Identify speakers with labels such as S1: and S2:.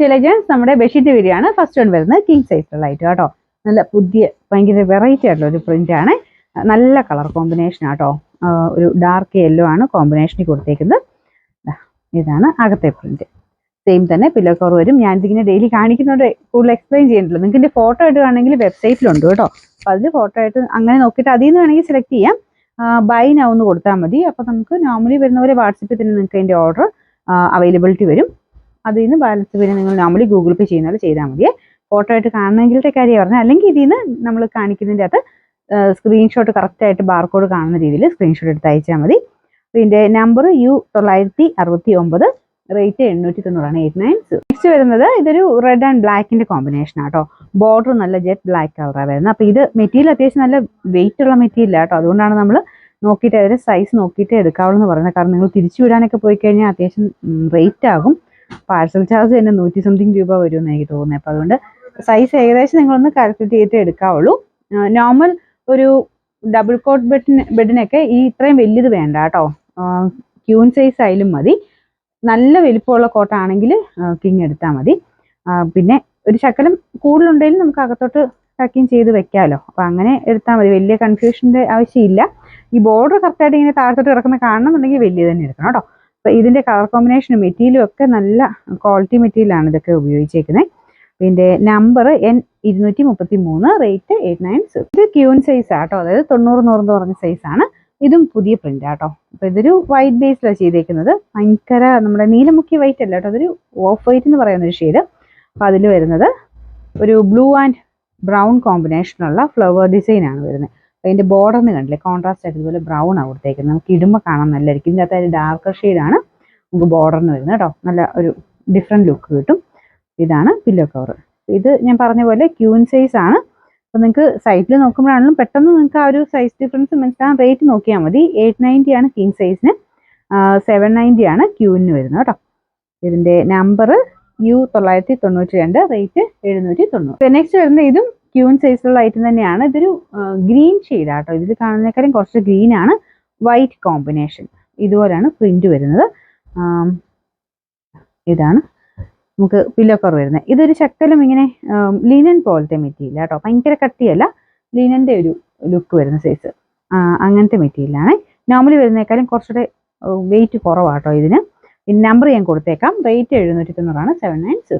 S1: Intelligence നമ്മുടെ bedsheet വീഡിയോയാണ്. First one വരുന്നത് കിങ് സൈസുള്ള ഐറ്റം കേട്ടോ. നല്ല പുതിയ ഭയങ്കര വെറൈറ്റി ആയിട്ടുള്ള ഒരു പ്രിന്റ് ആണ്. നല്ല കളർ കോമ്പിനേഷൻ ആട്ടോ. ഒരു ഡാർക്ക് യെല്ലോ ആണ് കോമ്പിനേഷനിൽ കൊടുത്തേക്കുന്നത്. ഇതാണ് അകത്തെ പ്രിന്റ്. സെയിം തന്നെ പില്ലോ കവർ വരും. ഞാൻ ഇതിങ്ങനെ ഡെയിലി കാണിക്കുന്നതുകൊണ്ട് കൂടുതൽ എക്സ്പ്ലെയിൻ ചെയ്യേണ്ടല്ലോ. നിങ്ങൾക്ക് ഇതിന്റെ ഫോട്ടോ ആയിട്ട് വേണമെങ്കിൽ വെബ്സൈറ്റിലുണ്ട് കേട്ടോ. അപ്പോൾ അതിൽ ഫോട്ടോ ആയിട്ട് അങ്ങനെ നോക്കിയിട്ട് അതിൽ നിന്ന് വേണമെങ്കിൽ സെലക്ട് ചെയ്യാം. ബൈ നൗ എന്ന് കൊടുത്താൽ മതി. അപ്പോൾ നമുക്ക് നോർമലി വരുന്നവരെ വാട്സപ്പിൽ തന്നെ നിങ്ങൾക്ക് അതിൻ്റെ ഓർഡർ അവൈലബിലിറ്റി വരും. അതിൽ നിന്ന് ബാലൻസ് പിന്നെ നിങ്ങൾ നോർമലി ഗൂഗിൾ പേ ചെയ്യുന്ന പോലെ ചെയ്താൽ മതിയേ. ഫോട്ടോ ആയിട്ട് കാണണമെങ്കിലത്തെ കാര്യം പറഞ്ഞാൽ, അല്ലെങ്കിൽ ഇതിൽ നിന്ന് നമ്മൾ കാണിക്കുന്നതിൻ്റെ അകത്ത് സ്ക്രീൻഷോട്ട് കറക്റ്റായിട്ട് ബാർകോഡ് കാണുന്ന രീതിയിൽ സ്ക്രീൻഷോട്ട് എടുത്ത് അയച്ചാൽ മതി. ഇതിൻ്റെ നമ്പർ U969, റേറ്റ് 890, 896. നെക്സ്റ്റ് വരുന്നത് ഇതൊരു റെഡ് ആൻഡ് ബ്ലാക്കിൻ്റെ കോമ്പിനേഷൻ ആട്ടോ. ബോർഡർ നല്ല ജെറ്റ് ബ്ലാക്ക് കളറാണ് വരുന്നത്. അപ്പോൾ ഇത് മെറ്റീരിയൽ അത്യാവശ്യം നല്ല വെയിറ്റ് ഉള്ള മെറ്റീരിയൽ ആട്ടോ. അതുകൊണ്ടാണ് നമ്മൾ നോക്കിയിട്ട് അതിൻ്റെ സൈസ് നോക്കിയിട്ട് എടുക്കാവുള്ളൂ എന്ന് പറയുന്നത്. കാരണം നിങ്ങൾ തിരിച്ചു വിടാനൊക്കെ പോയി കഴിഞ്ഞാൽ അത്യാവശ്യം റേറ്റ് ആകും. പാഴ്സൽ ചാർജ് തന്നെ 100 സംതിങ് രൂപ വരുമെന്ന് എനിക്ക് തോന്നുന്നത്. അപ്പോൾ അതുകൊണ്ട് സൈസ് ഏകദേശം നിങ്ങളൊന്ന് കാൽക്കുലേറ്റ് ചെയ്തിട്ട് എടുക്കാവുള്ളൂ. നോർമൽ ഒരു ഡബിൾ കോട്ട് ബെഡിനൊക്കെ ഈ ഇത്രയും വലിയത് വേണ്ട കേട്ടോ. ക്യൂൻ സൈസ് ആയാലും മതി. നല്ല വലിപ്പമുള്ള കോട്ടാണെങ്കിൽ കിങ് എടുത്താൽ മതി. പിന്നെ ഒരു ശകലം കൂടുതലുണ്ടെങ്കിൽ നമുക്ക് അകത്തോട്ട് ടക്കിങ് ചെയ്ത് വെക്കാമല്ലോ. അപ്പോൾ അങ്ങനെ എടുത്താൽ മതി. വലിയ കൺഫ്യൂഷൻ്റെ ആവശ്യമില്ല. ഈ ബോർഡർ കറക്റ്റായിട്ട് ഇങ്ങനെ താഴത്തോട്ട് കിടക്കുന്ന കാണണമെന്നുണ്ടെങ്കിൽ വലിയ തന്നെ എടുക്കണം കേട്ടോ. അപ്പോൾ ഇതിൻ്റെ കളർ കോമ്പിനേഷനും മെറ്റീരിയലും ഒക്കെ നല്ല ക്വാളിറ്റി മെറ്റീരിയലാണ് ഇതൊക്കെ ഉപയോഗിച്ചേക്കുന്നത്. ഇതിൻ്റെ നമ്പർ N233, റേറ്റ് 896. ഇത് ക്യൂൻ സൈസ് ആട്ടോ. അതായത് 90-100 എന്ന് പറഞ്ഞ സൈസാണ്. ഇതും പുതിയ പ്രിന്റ് ആട്ടോ. അപ്പോൾ ഇതൊരു വൈറ്റ് ബേസിലാണ് ചെയ്തേക്കുന്നത്. ഭയങ്കര നമ്മുടെ നീലമുഖി വൈറ്റ് അല്ല കേട്ടോ. അതൊരു ഓഫ് വൈറ്റ് എന്ന് പറയുന്ന ഒരു ഷെയ്ഡ്. അപ്പോൾ അതിൽ വരുന്നത് ഒരു ബ്ലൂ ആൻഡ് ബ്രൗൺ കോമ്പിനേഷനുള്ള ഫ്ലവർ ഡിസൈൻ ആണ് വരുന്നത്. അപ്പോൾ അതിൻ്റെ ബോർഡറിന് കണ്ടില്ലേ, കോൺട്രാസ്റ്റ് ആയിട്ട് ഇതുപോലെ ബ്രൗൺ ആണ് കൊടുത്തേക്കുന്നത്. നമുക്ക് ഇടുമ്പോൾ കാണാൻ നല്ലതായിരിക്കും. ഇതിൻ്റെ അകത്ത് ഡാർക്കർ ഷെയ്ഡാണ് നമുക്ക് ബോർഡറിന് വരുന്നത് കേട്ടോ. നല്ല ഒരു ഡിഫറെൻറ്റ് ലുക്ക് കിട്ടും. ഇതാണ് പില്ലോ കവർ. ഇത് ഞാൻ പറഞ്ഞ പോലെ ക്യൂൻ സൈസ് ആണ്. അപ്പോൾ നിങ്ങൾക്ക് സൈറ്റിൽ നോക്കുമ്പോഴാണെങ്കിലും പെട്ടെന്ന് നിങ്ങൾക്ക് ആ ഒരു സൈസ് ഡിഫറൻസ് മനസ്സിലാകാൻ റേറ്റ് നോക്കിയാൽ മതി. 890 ആണ് കിങ് സൈസിന്, 790 ആണ് ക്യൂവിന് വരുന്നത് കേട്ടോ. ഇതിൻ്റെ നമ്പർ U992, റേറ്റ് 790. നെക്സ്റ്റ് വരുന്നത് ഇതും ക്യൂൻ സൈസിലുള്ള ഐറ്റം തന്നെയാണ്. ഇതൊരു ഗ്രീൻ ഷെയ്ഡ് ആട്ടോ. ഇതിൽ കാണുന്നതിനേക്കാളും കുറച്ച് ഗ്രീൻ ആണ്, വൈറ്റ് കോമ്പിനേഷൻ. ഇതുപോലെയാണ് പ്രിന്റ് വരുന്നത്. ഇതാണ് നമുക്ക് പില്ലോ കവർ വരുന്നത്. ഇതൊരു ശക്കലും ഇങ്ങനെ ലിനൻ പോലത്തെ മെറ്റീരിയൽ കേട്ടോ. ഭയങ്കര കട്ടിയല്ല, ലിനൻ്റെ ഒരു ലുക്ക് വരുന്ന സൈസ് അങ്ങനത്തെ മെറ്റീരിയലാണ്. നോർമലി വരുന്നേക്കാളും കുറച്ചുകൂടെ വെയിറ്റ് കുറവാട്ടോ ഇതിന്. നമ്പർ ഞാൻ കൊടുത്തേക്കാം. റേറ്റ് 790, 796.